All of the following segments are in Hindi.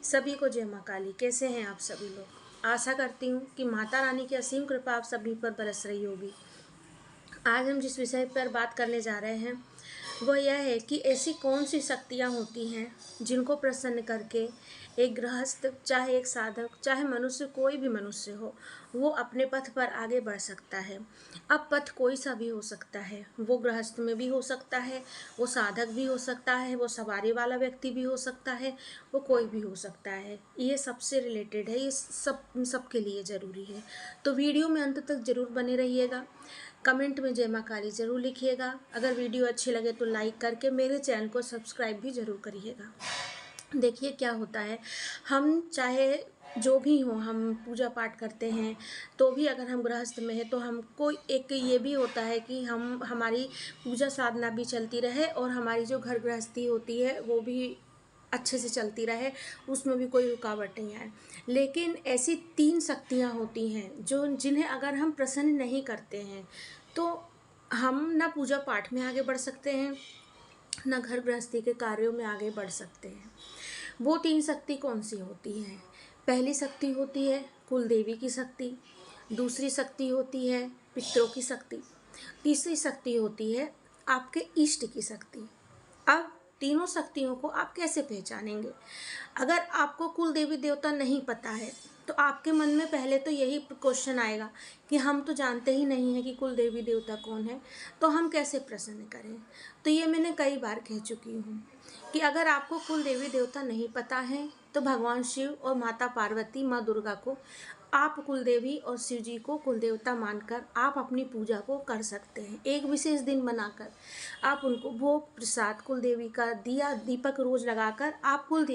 सभी को जय माँ काली। कैसे हैं आप सभी लोग? आशा करती हूँ कि माता रानी की असीम कृपा आप सभी पर बरस रही होगी। आज हम जिस विषय पर बात करने जा रहे हैं वह यह है कि ऐसी कौन सी शक्तियाँ होती हैं जिनको प्रसन्न करके एक गृहस्थ, चाहे एक साधक, चाहे मनुष्य, कोई भी मनुष्य हो, वो अपने पथ पर आगे बढ़ सकता है। अब पथ कोई सा भी हो सकता है, वो गृहस्थ में भी हो सकता है, वो साधक भी हो सकता है, वो सवारी वाला व्यक्ति भी हो सकता है, वो कोई भी हो सकता है। ये सबसे रिलेटेड है, ये सबके लिए ज़रूरी है। तो वीडियो में अंत तक ज़रूर बने रहिएगा। कमेंट में जय माँ काली ज़रूर लिखिएगा। अगर वीडियो अच्छी लगे तो लाइक करके मेरे चैनल को सब्सक्राइब भी ज़रूर करिएगा। देखिए क्या होता है, हम चाहे जो भी हो, हम पूजा पाठ करते हैं तो भी अगर हम गृहस्थ में हैं तो हमको एक ये भी होता है कि हमारी पूजा साधना भी चलती रहे और हमारी जो घर गृहस्थी होती है वो भी अच्छे से चलती रहे, उसमें भी कोई रुकावट नहीं आए। लेकिन ऐसी 3 शक्तियाँ होती हैं जिन्हें अगर हम प्रसन्न नहीं करते हैं तो हम ना पूजा पाठ में आगे बढ़ सकते हैं, ना घर गृहस्थी के कार्यों में आगे बढ़ सकते हैं। वो 3 शक्ति कौन सी होती हैं? पहली शक्ति होती है कुल देवी की शक्ति, दूसरी शक्ति होती है पितरों की शक्ति, तीसरी शक्ति होती है आपके इष्ट की शक्ति। अब तीनों शक्तियों को आप कैसे पहचानेंगे? अगर आपको कुल देवी देवता नहीं पता है तो आपके मन में पहले तो यही क्वेश्चन आएगा कि हम तो जानते ही नहीं है कि कुल देवी देवता कौन है, तो हम कैसे प्रसन्न करें। तो ये मैंने कई बार कह चुकी हूँ कि अगर आपको कुल देवी देवता नहीं पता है तो भगवान शिव और माता पार्वती, माँ दुर्गा को आप कुल देवी और शिव जी को कुल देवता मानकर आप अपनी पूजा को कर सकते हैं। एक विशेष दिन बनाकर आप उनको भोग प्रसाद कुल देवी का दिया दीपक रोज लगाकर आप कुल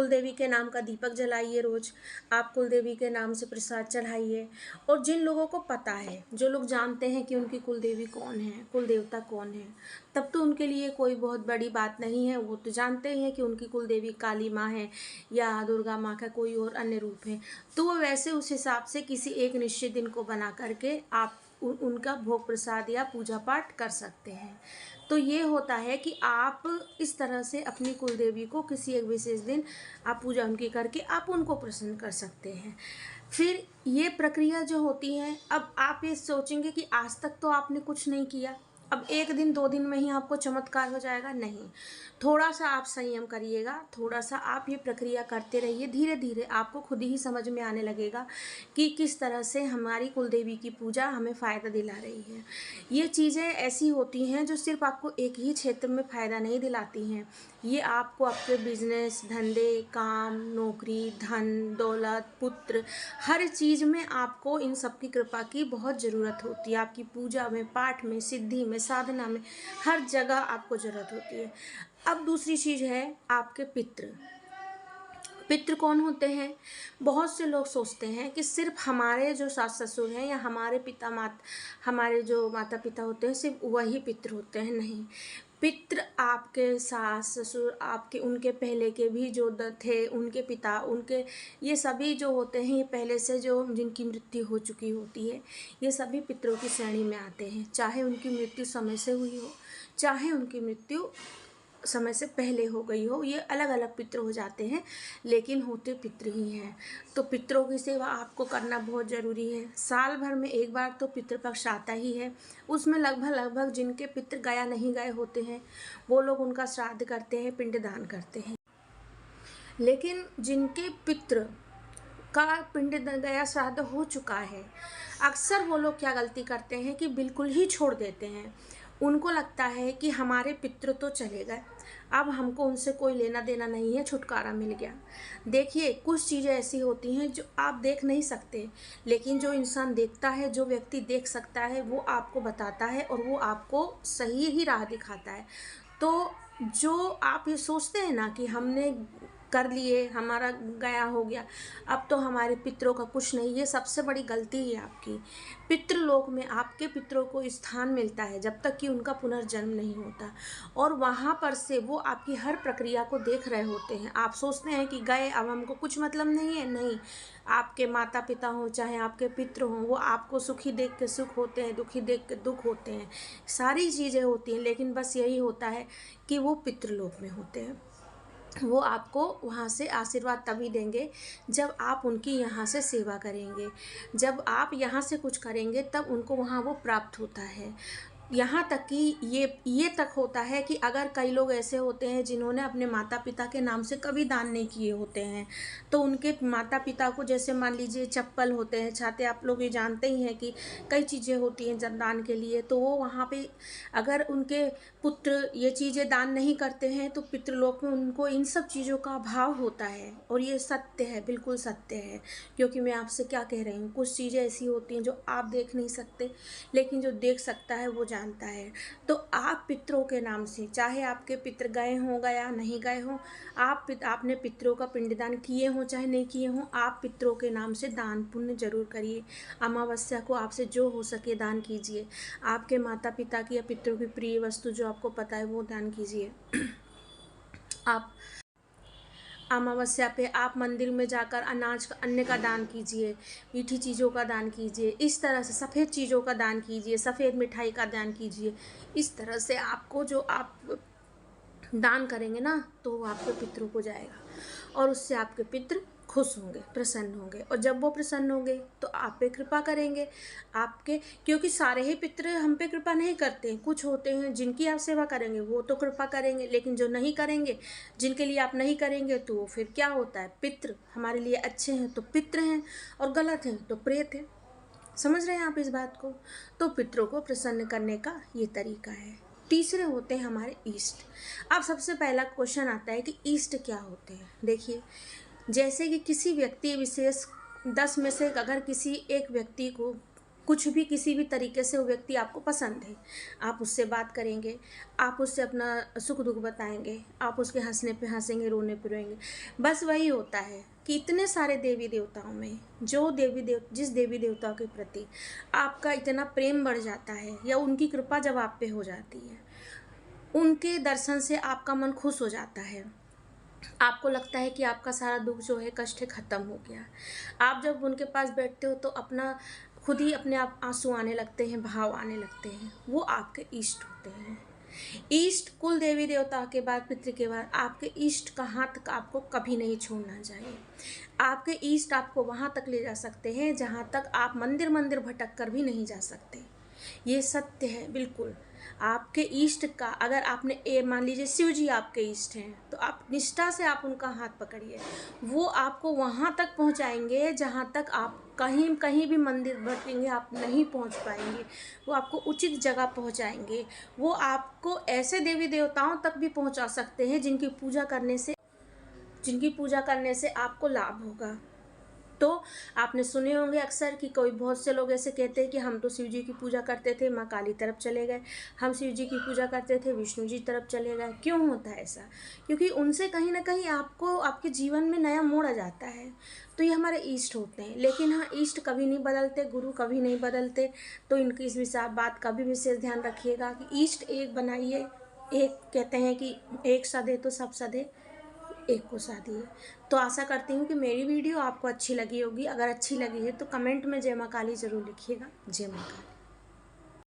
देवी के नाम का दीपक जलाइए रोज, आप कुल देवी के नाम से प्रसाद चढ़ाइए। और जिन लोगों को पता है, जो लोग जानते हैं कि उनकी कुल देवी कौन है, कुल देवता कौन है, तब तो उनके लिए कोई बहुत बड़ी बात नहीं है। वो तो जानते ही हैं कि उनकी कुल देवी काली माँ है या दुर्गा माँ का कोई और अन्य रूप है। तो वो वैसे उस हिसाब से किसी एक निश्चित दिन को बना करके आप उनका भोग प्रसाद या पूजा पाठ कर सकते हैं। तो ये होता है कि आप इस तरह से अपनी कुल देवी को किसी एक विशेष दिन आप पूजा उनकी करके आप उनको प्रसन्न कर सकते हैं। फिर ये प्रक्रिया जो होती है, अब आप ये सोचेंगे कि आज तक तो आपने कुछ नहीं किया, अब 1 दिन 2 दिन में ही आपको चमत्कार हो जाएगा। नहीं, थोड़ा सा आप संयम करिएगा, थोड़ा सा आप ये प्रक्रिया करते रहिए। धीरे धीरे आपको खुद ही समझ में आने लगेगा कि किस तरह से हमारी कुल देवी की पूजा हमें फ़ायदा दिला रही है। ये चीज़ें ऐसी होती हैं जो सिर्फ आपको एक ही क्षेत्र में फ़ायदा नहीं दिलाती हैं, ये आपको आपके बिजनेस, धंधे, काम, नौकरी, धन दौलत, पुत्र, हर चीज़ में आपको इन सब की कृपा की बहुत ज़रूरत होती है। आपकी पूजा में, पाठ में, सिद्धि में, साधना में, हर जगह आपको ज़रूरत होती है। अब दूसरी चीज़ है आपके पितृ। पितृ कौन होते हैं? बहुत से लोग सोचते हैं कि सिर्फ हमारे जो सास ससुर हैं या हमारे जो माता पिता होते हैं सिर्फ वही पितृ होते हैं। नहीं, पितृ आपके सास ससुर, आपके उनके पहले के भी जो थे, उनके पिता, उनके ये सभी जो होते हैं, ये पहले से जो जिनकी मृत्यु हो चुकी होती है, ये सभी पितरों की श्रेणी में आते हैं। चाहे उनकी मृत्यु समय से हुई हो, चाहे उनकी मृत्यु समय से पहले हो गई हो, ये अलग अलग पितृ हो जाते हैं, लेकिन होते पितृ ही हैं। तो पितरों की सेवा आपको करना बहुत ज़रूरी है। साल भर में एक बार तो पितृपक्ष आता ही है, उसमें लगभग जिनके पितृ गया नहीं गए होते हैं वो लोग उनका श्राद्ध करते हैं, पिंडदान करते हैं। लेकिन जिनके पितृ का पिंड गया श्राद्ध हो चुका है, अक्सर वो लोग क्या गलती करते हैं कि बिल्कुल ही छोड़ देते हैं। उनको लगता है कि हमारे पितृ तो चले गए, अब हमको उनसे कोई लेना देना नहीं है, छुटकारा मिल गया। देखिए, कुछ चीज़ें ऐसी होती हैं जो आप देख नहीं सकते, लेकिन जो इंसान देखता है, जो व्यक्ति देख सकता है, वो आपको बताता है और वो आपको सही ही राह दिखाता है। तो जो आप ये सोचते हैं ना कि हमने कर लिए, हमारा गया हो गया, अब तो हमारे पितरों का कुछ नहीं, ये सबसे बड़ी गलती है आपकी। पितृलोक में आपके पितरों को स्थान मिलता है जब तक कि उनका पुनर्जन्म नहीं होता, और वहाँ पर से वो आपकी हर प्रक्रिया को देख रहे होते हैं। आप सोचते हैं कि गए, अब हमको कुछ मतलब नहीं है। नहीं, आपके माता पिता हों चाहे आपके पितृ हों, वो आपको सुखी देख के सुख होते हैं, दुखी देख के दुख होते हैं, सारी चीज़ें होती हैं, लेकिन बस यही होता है कि वो पितृलोक में होते हैं। वो आपको वहाँ से आशीर्वाद तभी देंगे जब आप उनकी यहाँ से सेवा करेंगे। जब आप यहाँ से कुछ करेंगे तब उनको वहाँ वो प्राप्त होता है। यहाँ तक कि ये तक होता है कि अगर कई लोग ऐसे होते हैं जिन्होंने अपने माता पिता के नाम से कभी दान नहीं किए होते हैं, तो उनके माता पिता को, जैसे मान लीजिए चप्पल होते हैं, छाते, आप लोग ये जानते ही हैं कि कई चीज़ें होती हैं दान के लिए, तो वो वहाँ पे अगर उनके पुत्र ये चीज़ें दान नहीं करते हैं तो पितृलोक में उनको इन सब चीज़ों का अभाव होता है। और ये सत्य है, बिल्कुल सत्य है। क्योंकि मैं आपसे क्या कह रही हूँ, कुछ चीज़ें ऐसी होती हैं जो आप देख नहीं सकते, लेकिन जो देख सकता है वो जानता है। तो आप पितरों के नाम से, चाहे आपके पितर गए हों या नहीं गए हों, आपने पितरों का पिंडदान किए हों चाहे नहीं किए हों, आप पितरों के नाम से दान पुण्य जरूर करिए। अमावस्या को आपसे जो हो सके दान कीजिए। आपके माता पिता की या पितरों की प्रिय वस्तु जो आपको पता है वो दान कीजिए। आप अमावस्या पे आप मंदिर में जाकर अनाज का, अन्न का दान कीजिए, मीठी चीज़ों का दान कीजिए, इस तरह से सफ़ेद चीज़ों का दान कीजिए, सफ़ेद मिठाई का दान कीजिए। इस तरह से आपको जो आप दान करेंगे ना, तो वो आपके पितरों को जाएगा और उससे आपके पितृ खुश होंगे, प्रसन्न होंगे। और जब वो प्रसन्न होंगे तो आप पे कृपा करेंगे आपके, क्योंकि सारे ही पितृ हम पे कृपा नहीं करते हैं। कुछ होते हैं जिनकी आप सेवा करेंगे वो तो कृपा करेंगे, लेकिन जो नहीं करेंगे, जिनके लिए आप नहीं करेंगे, तो फिर क्या होता है, पितृ हमारे लिए अच्छे हैं तो पितृ हैं और गलत हैं तो प्रेत हैं। समझ रहे हैं आप इस बात को? तो पितरों को प्रसन्न करने का ये तरीका है। तीसरे होते हैं हमारे ईष्ट। अब सबसे पहला क्वेश्चन आता है कि ईष्ट क्या होते हैं। देखिए, जैसे कि किसी व्यक्ति विशेष 10 में से अगर किसी एक व्यक्ति को कुछ भी, किसी भी तरीके से वो व्यक्ति आपको पसंद है, आप उससे बात करेंगे, आप उससे अपना सुख दुख बताएंगे, आप उसके हंसने पे हंसेंगे, रोने पे रोएंगे। बस वही होता है कि इतने सारे देवी देवताओं में जो जिस देवी देवता के प्रति आपका इतना प्रेम बढ़ जाता है या उनकी कृपा जब आप पे हो जाती है, उनके दर्शन से आपका मन खुश हो जाता है। आपको लगता है कि आपका सारा दुख जो है, कष्ट है, ख़त्म हो गया। आप जब उनके पास बैठते हो तो अपना खुद ही अपने आप आंसू आने लगते हैं, भाव आने लगते हैं। वो आपके इष्ट होते हैं। इष्ट, कुल देवी देवता के बाद, पितृ के बाद आपके इष्ट का हाथ आपको कभी नहीं छोड़ना चाहिए। आपके इष्ट आपको वहाँ तक ले जा सकते हैं जहाँ तक आप मंदिर मंदिर भटक कर भी नहीं जा सकते। ये सत्य है बिल्कुल। आपके इष्ट का, अगर आपने मान लीजिए शिव जी आपके इष्ट हैं, तो आप निष्ठा से आप उनका हाथ पकड़िए, वो आपको वहाँ तक पहुँचाएंगे जहाँ तक आप कहीं कहीं भी मंदिर भटकेंगे आप नहीं पहुँच पाएंगे। वो आपको उचित जगह पहुँचाएंगे। वो आपको ऐसे देवी देवताओं तक भी पहुँचा सकते हैं जिनकी पूजा करने से आपको लाभ होगा। तो आपने सुने होंगे अक्सर कि कोई, बहुत से लोग ऐसे कहते हैं कि हम तो शिव जी की पूजा करते थे, माँ काली तरफ चले गए, हम शिव जी की पूजा करते थे, विष्णु जी तरफ चले गए। क्यों होता है ऐसा? क्योंकि उनसे कहीं ना कहीं आपको आपके जीवन में नया मोड़ आ जाता है। तो ये हमारे इष्ट होते हैं। लेकिन हाँ, इष्ट कभी नहीं बदलते, गुरु कभी नहीं बदलते। तो इनकी इस विशेष बात का भी विशेष ध्यान रखिएगा कि इष्ट एक बनाइए। एक कहते हैं कि एक सधे तो सब सधे, एक को शादी है। तो आशा करती हूँ कि मेरी वीडियो आपको अच्छी लगी होगी। अगर अच्छी लगी है तो कमेंट में जय माँ काली ज़रूर लिखिएगा। जय माँ काली।